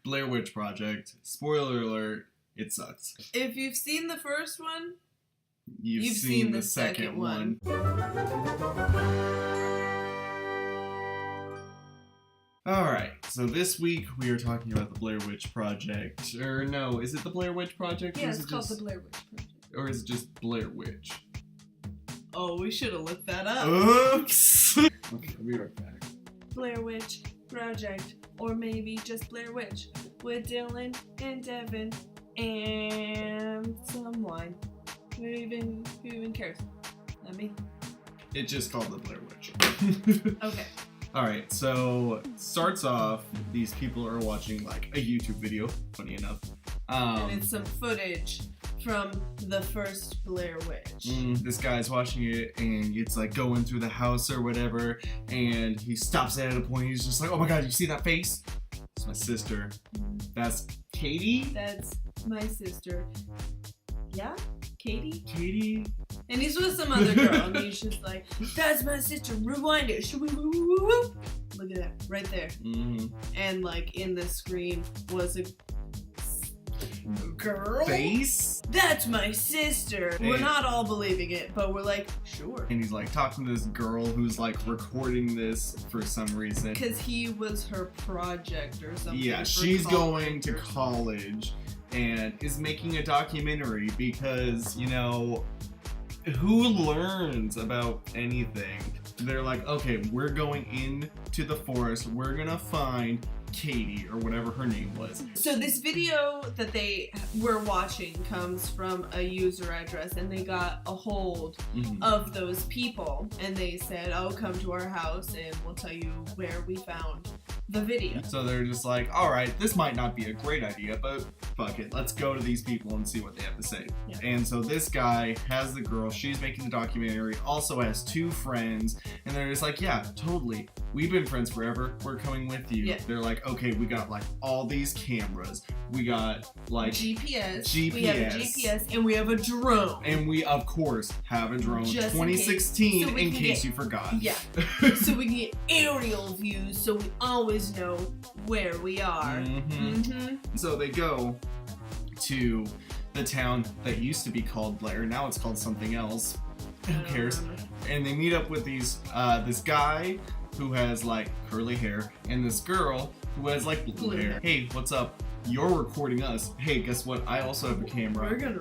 Blair Witch Project. Spoiler alert, it sucks. If you've seen the first one, You've seen the second one. Alright, so this week we are talking about the Blair Witch Project. Or no, is it the Blair Witch Project? Yeah, it's called the Blair Witch Project. Or is it just Blair Witch? Oh, we should have looked that up. Oops! Okay, I'll be right back. Blair Witch Project, or maybe just Blair Witch, with Dylan and Devin and someone. Who even cares? Not me. It's just called the Blair Witch. Okay. Alright, so starts off, these people are watching like a YouTube video, funny enough. And it's some footage from the first Blair Witch. This guy's watching it and it's like going through the house or whatever, and he stops at a point. He's just like, oh my god, you see that face? It's my sister. That's Katie? That's my sister. Yeah? Katie? Katie? And he's with some other girl, and he's just like, that's my sister, rewind it. Look at that, right there. And like in the screen was a girl face. That's my sister. We're not all believing it, but we're like, sure. And he's like talking to this girl who's like recording this for some reason. Because he was her project or something. Yeah, she's going to college and is making a documentary because, you know, who learns about anything? They're like, okay, we're going into the forest. We're gonna find Katie, or whatever her name was. So this video that they were watching comes from a user address, and they got a hold of those people, and they said, oh, come to our house and we'll tell you where we found the video. So they're just like, alright, this might not be a great idea, but fuck it, let's go to these people and see what they have to say. Yeah. And so this guy has the girl, she's making the documentary, also has two friends, and they're just like, yeah, totally, we've been friends forever, we're coming with you. Yeah. They're like, okay, we got like all these cameras, we got like GPS, we have a GPS, and we have a drone. And we, of course, have a drone. Just 2016, in case you forgot. Yeah. So we can get aerial views, so we always know where we are. So they go to the town that used to be called Blair, now it's called something else. Who cares? And they meet up with these this guy who has like curly hair and this girl who has like blue hair. Hey, what's up? You're recording us. Hey, guess what? I also have a camera. We're gonna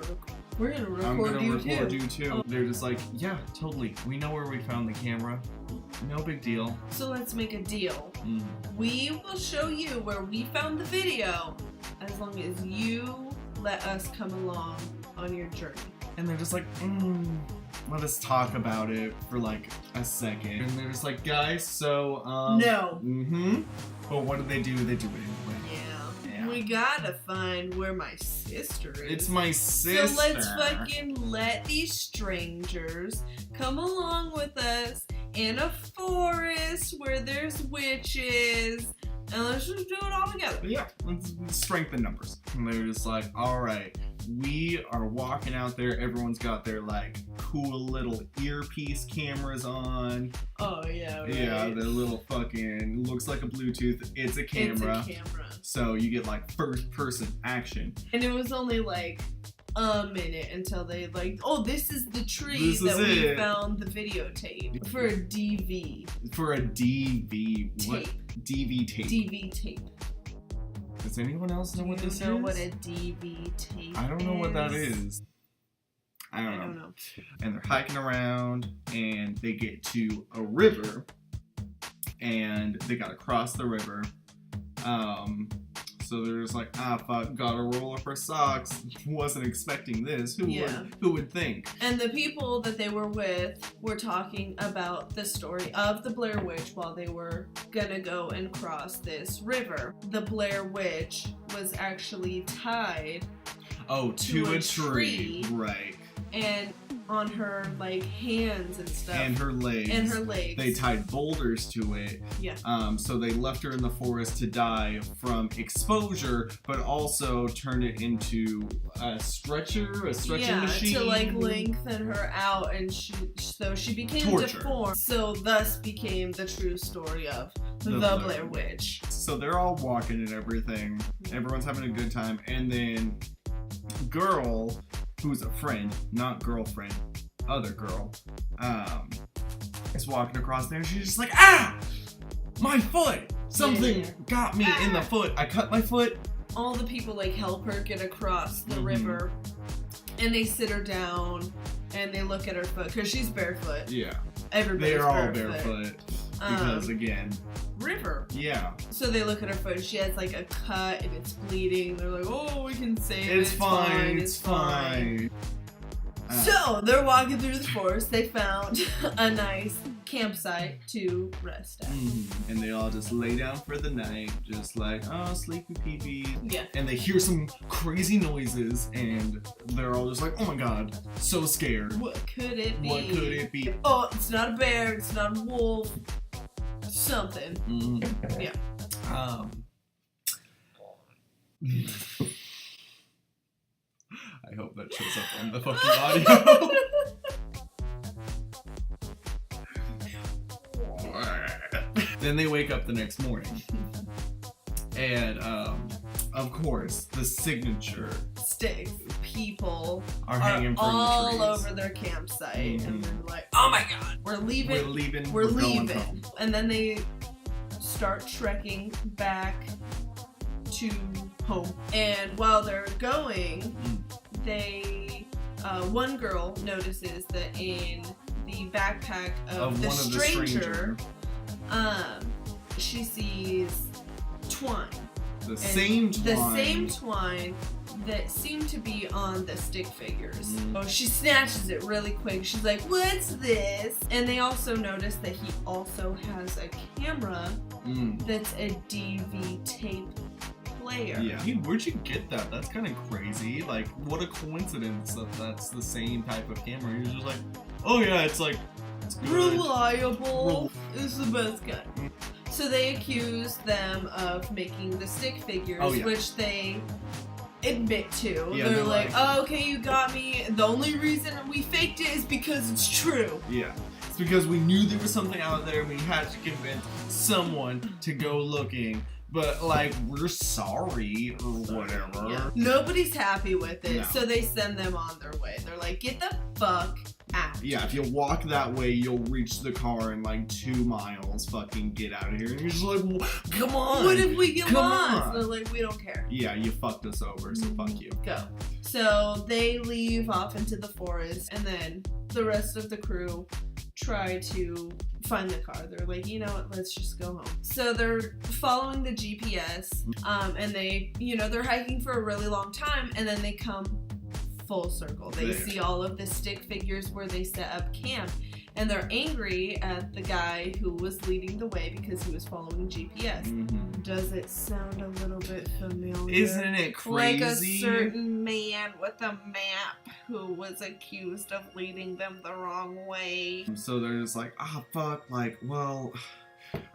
record I'm gonna you record too. you too. They're just like, yeah, totally. We know where we found the camera. No big deal. So let's make a deal. We will show you where we found the video as long as you let us come along on your journey. And they're just like, let us talk about it for like a second. And they're just like, guys, so, no. But what do? They do it anyway. Yeah. We gotta find where my sister is. It's my sister. So let's fucking let these strangers come along with us in a forest where there's witches, and let's just do it all together. Yeah, let's strengthen numbers. And they're just like, alright, we are walking out there, everyone's got their like cool little earpiece cameras on. Oh yeah, right. Yeah, their little fucking, looks like a Bluetooth, it's a camera. It's a camera. So you get like first person action. And it was only like a minute until they like, oh, this is the tree that we found the videotape for a DV. For a DV what? Tape. DV tape. DV tape. Does anyone else know what this is? Do you know what a DV tape is? I don't know what that is. I don't know. And they're hiking around and they get to a river and they gotta cross the river. So they're just like, ah, fuck, gotta roll up our socks. Wasn't expecting this. Who would think? And the people that they were with were talking about the story of the Blair Witch while they were gonna go and cross this river. The Blair Witch was actually tied to a tree. Right. And on her like hands and stuff. And her legs. They tied boulders to it. Yeah. So they left her in the forest to die from exposure, but also turned it into a stretching machine. To like lengthen her out, and so she became deformed. So thus became the true story of the Blair Witch. So they're all walking and everything. Everyone's having a good time, and then girl, who's a friend, not girlfriend, other girl, is walking across there, and she's just like, ah! My foot! Something got me in the foot. I cut my foot. All the people like help her get across the river, and they sit her down, and they look at her foot, because she's barefoot. Yeah. Everybody's They're all barefoot. Because again, river. Yeah. So they look at her foot. She has like a cut and it's bleeding. They're like, "Oh, we can save it. It's fine. It's fine." So they're walking through the forest. They found a nice campsite to rest at. And they all just lay down for the night, just like, oh, sleepy pee-pee. Yeah. And they hear some crazy noises, and they're all just like, oh my god, so scared. What could it be? What could it be? Oh, it's not a bear. It's not a wolf. Something. Yeah. I hope that shows up on the fucking audio. Then they wake up the next morning. And, of course, the signature sticks. People are hanging from all the trees. over their campsite. And they're like, oh my god, we're leaving. We're leaving. Going home. And then they start trekking back to home. And while they're going, they one girl notices that in the backpack of the stranger, she sees twine. The same twine that seemed to be on the stick figures. So she snatches it really quick. She's like, what's this? And they also notice that he also has a camera that's a DV tape player. Yeah. Where'd you get that? That's kind of crazy. Like, what a coincidence that that's the same type of camera. You're just like, oh yeah, it's like, it's good. Reliable. It's the best guy. So they accuse them of making the stick figures, which they admit to. Yeah, they're like, oh, okay, you got me. The only reason we faked it is because it's true. Yeah. It's because we knew there was something out there and we had to convince someone to go looking. But, like, we're sorry or whatever. Yeah. Nobody's happy with it, No. so they send them on their way. They're like, get the fuck out. Yeah, if you walk that way, you'll reach the car in, like, 2 miles. Fucking get out of here. And you're just like, come on. What if we get Come lost? on. They're like, we don't care. Yeah, you fucked us over, so fuck you. Go. So they leave off into the forest, and then the rest of the crew try to find the car. They're like, you know what, let's just go home. So they're following the GPS, and they, they're hiking for a really long time, and then they come full circle. They see all of the stick figures where they set up camp, and they're angry at the guy who was leading the way because he was following GPS. Does it sound a little bit familiar? Isn't it crazy? Like a certain man with a map who was accused of leading them the wrong way. So they're just like, fuck, like, well,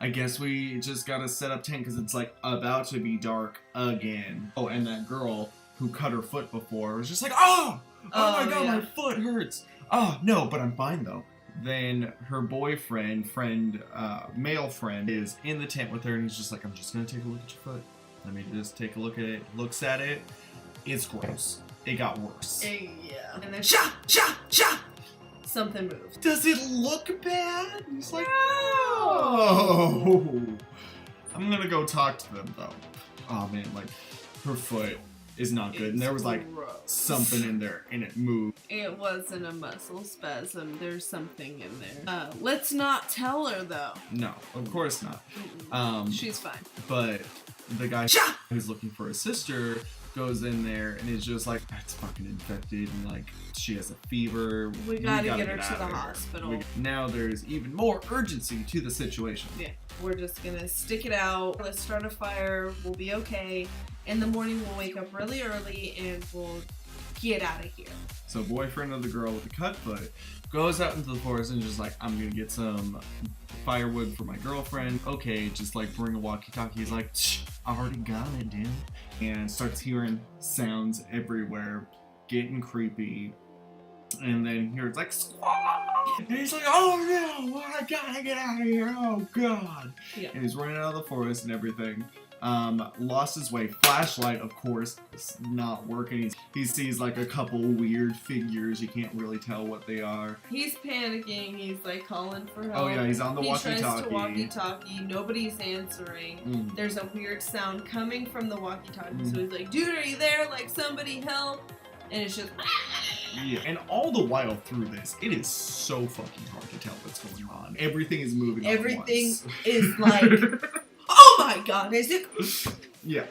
I guess we just gotta set up tent because it's like about to be dark again. Oh, and that girl who cut her foot before was just like, oh my god, my foot hurts. Oh, no, but I'm fine though. Then her male friend is in the tent with her, and he's just like, I'm just gonna take a look at your foot. Let me just take a look at it. Looks at it. It's gross. It got worse. Yeah. And then something moved. Does it look bad? He's like, no. Oh. I'm gonna go talk to them though. Oh man, like her foot is not good, and there was like something in there, and it moved. It wasn't a muscle spasm. There's something in there. Let's not tell her though. No, of course not. She's fine. But the guy who's looking for his sister goes in there and is just like, that's fucking infected, and like she has a fever. We gotta get her to the hospital. Now there's even more urgency to the situation. Yeah, we're just gonna stick it out. Let's start a fire. We'll be okay. In the morning, we'll wake up really early and we'll get out of here. So boyfriend of the girl with the cut foot goes out into the forest and just like, I'm gonna get some firewood for my girlfriend. Okay, just like bring a walkie-talkie. He's like, I already got it, dude. And starts hearing sounds everywhere, getting creepy. And then hears like, squawk! And he's like, oh no, I gotta get out of here, oh god. Yeah. And he's running out of the forest and everything. Lost his way. Flashlight, of course, is not working. He sees like a couple weird figures. You can't really tell what they are. He's panicking. He's like calling for help. Oh yeah, he's on the walkie-talkie. He tries to walkie-talkie. Nobody's answering. There's a weird sound coming from the walkie-talkie. So he's like, dude, are you there? Like, somebody help. And it's just... Yeah, and all the while through this, it is so fucking hard to tell what's going on. Everything is moving Everything at once. is like... Oh my god, is it? Yeah.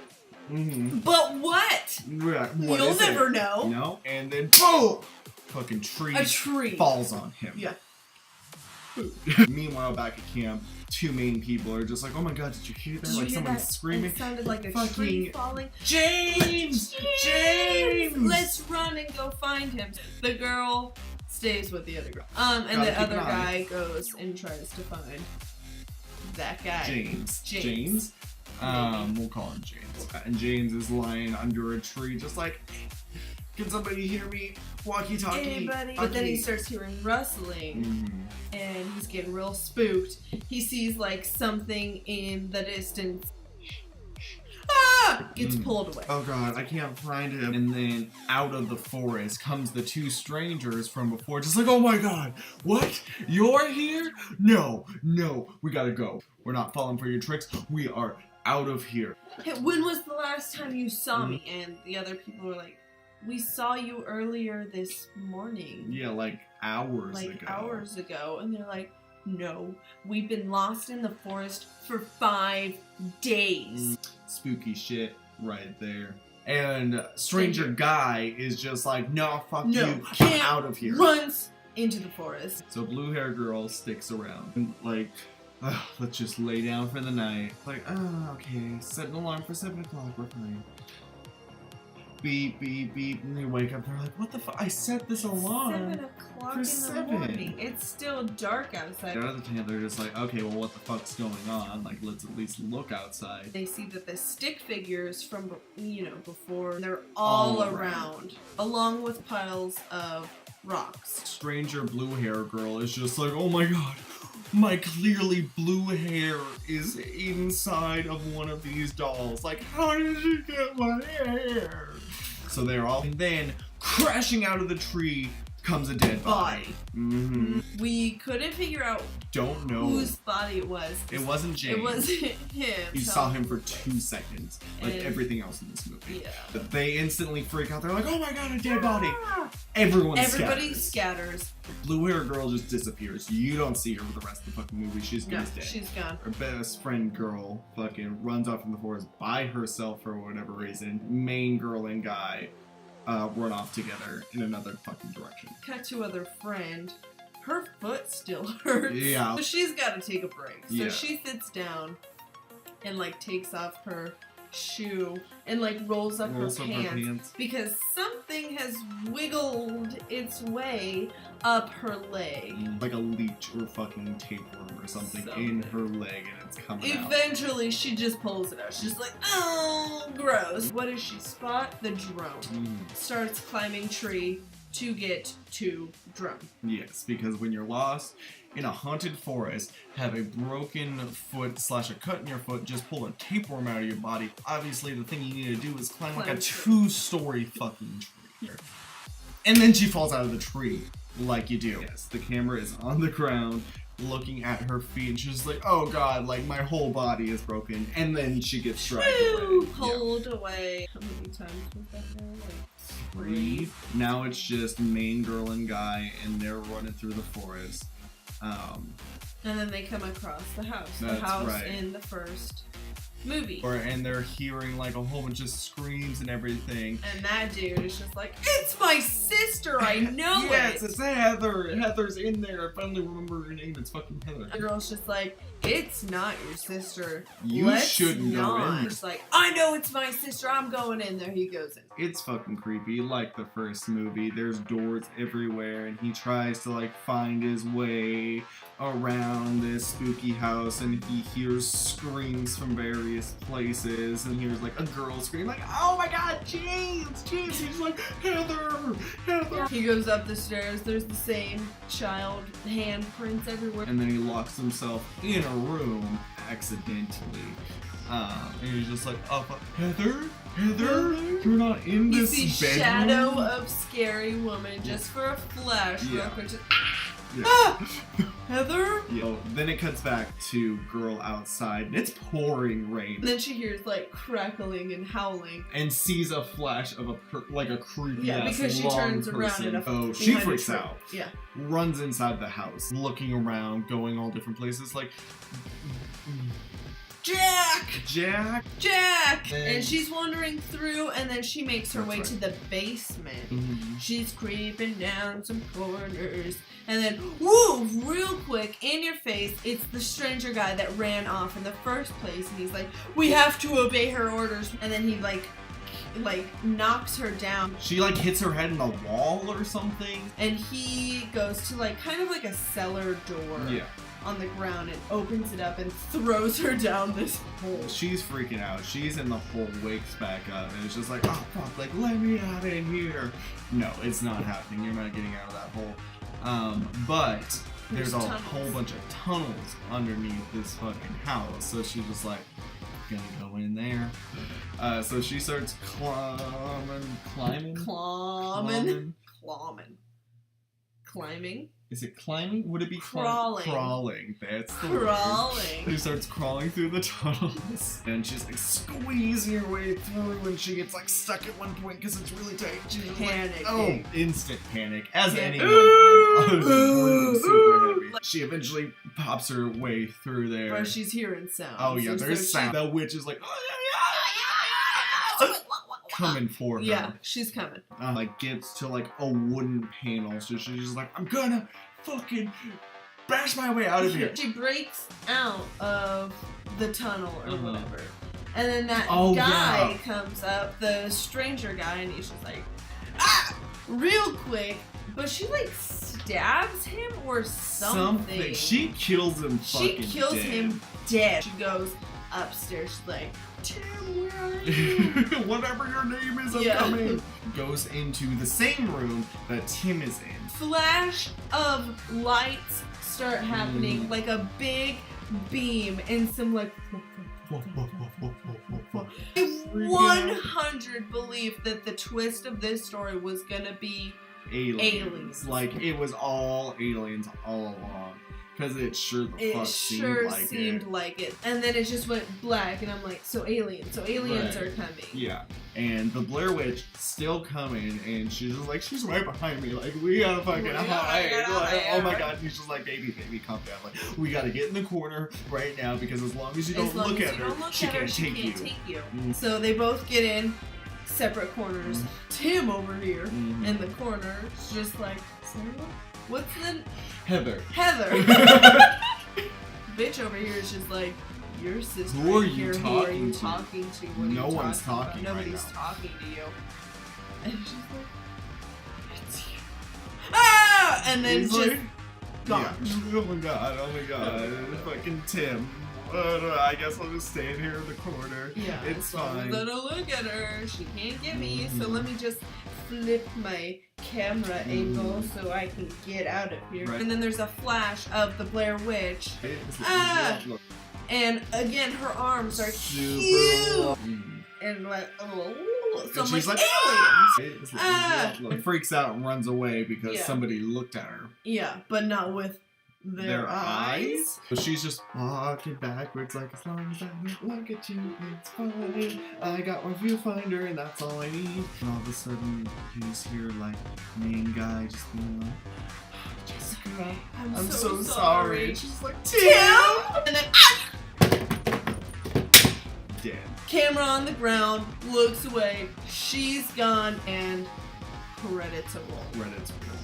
But what? What You'll never know. No, and then boom! Fucking A tree falls on him. Yeah. Meanwhile, back at camp, two main people are just like, oh my god, did you hear that? Did you Like hear someone's that? screaming. It sounded like a Fucking tree falling. James! James! Let's run and go find him. The girl stays with the other girl. And Gotta the keep other an eye. guy goes and tries to find that guy. James. We'll call him James. And James is lying under a tree, just like, can somebody hear me? Walkie-talkie. Hey, buddy. But then he starts hearing rustling, and he's getting real spooked. He sees like something in the distance. Gets pulled away. Oh god, I can't find him. And then out of the forest comes the two strangers from before, just like, oh my god, what? You're here? No, we gotta go. We're not falling for your tricks. We are out of here. Hey, when was the last time you saw me? And the other people were like, we saw you earlier this morning. Yeah, like hours ago. And they're like, no, we've been lost in the forest for 5 days. Spooky shit right there. And stranger guy is just like, no, fuck you, I'm out of here. Runs into the forest. So blue hair girl sticks around and like, let's just lay down for the night. Like, okay, set an alarm for 7 o'clock, we're fine. Beep, beep, beep, and they wake up, they're like, what the fuck? I set this alarm 7 o'clock for in 7. the morning. It's still dark outside. Out of the tent, they're just like, okay, well, what the fuck's going on? Like, let's at least look outside. They see that the stick figures from, before, they're all around, along with piles of rocks. Stranger blue hair girl is just like, oh my god, my clearly blue hair is inside of one of these dolls. Like, how did you get my hair? So they're all, and then crashing out of the tree comes a dead body. We couldn't figure out don't know whose body it was. It wasn't James. It wasn't him. You saw him for 2 seconds, like everything else in this movie. Yeah. But they instantly freak out. They're like, "Oh my god, a dead body!" Everybody scatters. Blue hair girl just disappears. You don't see her for the rest of the fucking movie. She's dead. She's gone. Her best friend girl fucking runs off in the forest by herself for whatever reason. Main girl and guy run off together in another fucking direction. Cut to other friend. Her foot still hurts. Yeah. So she's got to take a break. So Yeah. she sits down and like takes off her shoe and like rolls up her pants because something has wiggled its way up her leg. Like a leech or fucking tapeworm or something in her leg, and it's coming out. Eventually she just pulls it out. She's like, oh, gross. What does she spot? The drone. Starts climbing tree to get to drone. Yes, because when you're lost in a haunted forest, have a broken foot / a cut in your foot, just pull a tapeworm out of your body. Obviously, the thing you need to do is climb like a 2-story fucking tree. And then she falls out of the tree, like you do. Yes, the camera is on the ground, looking at her feet, and she's like, oh god, like my whole body is broken. And then she gets dragged away. Pulled away. How many times was that now? Like 3. Now it's just main girl and guy, and they're running through the forest. And then they come across the house. That's The house right. in the first movie. And they're hearing like a whole bunch of screams and everything. And that dude is just like, it's my sister, I know it. Yes, it's Heather. Heather's in there. I finally remember her name. It's fucking Heather. The girl's just like, it's not your sister. You shouldn't go in there. She's like, I know it's my sister. I'm going in there. He goes in. It's fucking creepy, like the first movie. There's doors everywhere, and he tries to like find his way around this spooky house, and he hears screams from various places, and hears like a girl scream like, oh my god, James. He's like, Heather. He goes up the stairs. There's the same child handprints everywhere. And then he locks himself in a room accidentally. And he's just like, oh, Heather, you're not in You this see bedroom? shadow of scary woman just for a flash real quick. Just, Yeah. ah! Heather? Yeah. Then it cuts back to girl outside, and it's pouring rain. And then she hears like crackling and howling. And sees a flash of a creepy ass because she long turns around person. and Oh, she behind a freaks tree. out. Yeah. Runs inside the house, looking around, going all different places, like Jack! And she's wandering through, and then she makes her That's way right. to the basement. Mhm. She's creeping down some corners, and then, woo, real quick, in your face, it's the stranger guy that ran off in the first place, and he's like, we have to obey her orders, and then he like knocks her down. She like hits her head in the wall or something. And he goes to like kind of like a cellar door on the ground and opens it up and throws her down this hole. She's freaking out. She's in the hole, wakes back up, and it's just like, oh fuck, like let me out of here. No, it's not happening. You're not getting out of that hole. But there's a whole bunch of tunnels underneath this fucking house. So she's just like, gonna go in there. So she starts climbing. Is it climbing? Would it be Crawling. Crawling. That's the Crawling. word. She starts crawling through the tunnels, and she's like squeezing her way through, and she gets like stuck at one point because it's really tight. She's just Panicking. like, oh, instant panic, as Yeah. anyone would. Honestly, super heavy. She eventually pops her way through there. But she's hearing sounds. Oh yeah, So there's sound. The witch is like, coming for her. Yeah, she's coming. Like gets to like a wooden panel, so she's just like, I'm gonna fucking bash my way out of here. She breaks out of the tunnel or whatever. And then that guy comes up, the stranger guy, and he's just like, ah! Real quick, but she like stabs him or something. She kills him fucking She kills dead. him dead. She goes upstairs, she's like, Tim, where are you? Whatever your name is, I'm coming. Goes into the same room that Tim is in. Flash of lights start happening, like a big beam and some like 100 believe that the twist of this story was gonna be aliens. Like it was all aliens all along. Because it sure the fuck seemed like it. And then it just went black, and I'm like, so aliens are coming. Yeah. And the Blair Witch still coming, and she's just like, she's right behind me. Like, we gotta fucking hide. Like, oh my god. And he's just like, baby, calm down. Like, we gotta get in the corner right now, because as long as you don't look at her, she can't take you. So they both get in separate corners. Tim over here in the corner is just like, what's the... Heather. Bitch over here is just like, your sister. Who are you here. talking Who are you to? talking to? What No are you one's talking about? right Nobody's now. talking to you. And she's like, it's you. Ah! And then He's just like, gone. Yeah. Oh my god. Fucking Tim. I guess I'll just stand here in the corner. Yeah, it's fine. Don't look at her. She can't get me. So let me just flip my camera angle so I can get out of here. Right. And then there's a flash of the Blair Witch. And again, her arms are huge. And like, so I'm like, aliens. It freaks out and runs away because somebody looked at her. Yeah, but not with their eyes. So she's just walking backwards like, as long as I don't look at you, it's fine. I got my viewfinder and that's all I need. And all of a sudden, you just hear like main guy just being like, Jessica, I'm so sorry. And she's like, Tim! And then dead. Camera on the ground, looks away, she's gone, and credits roll. Credits roll.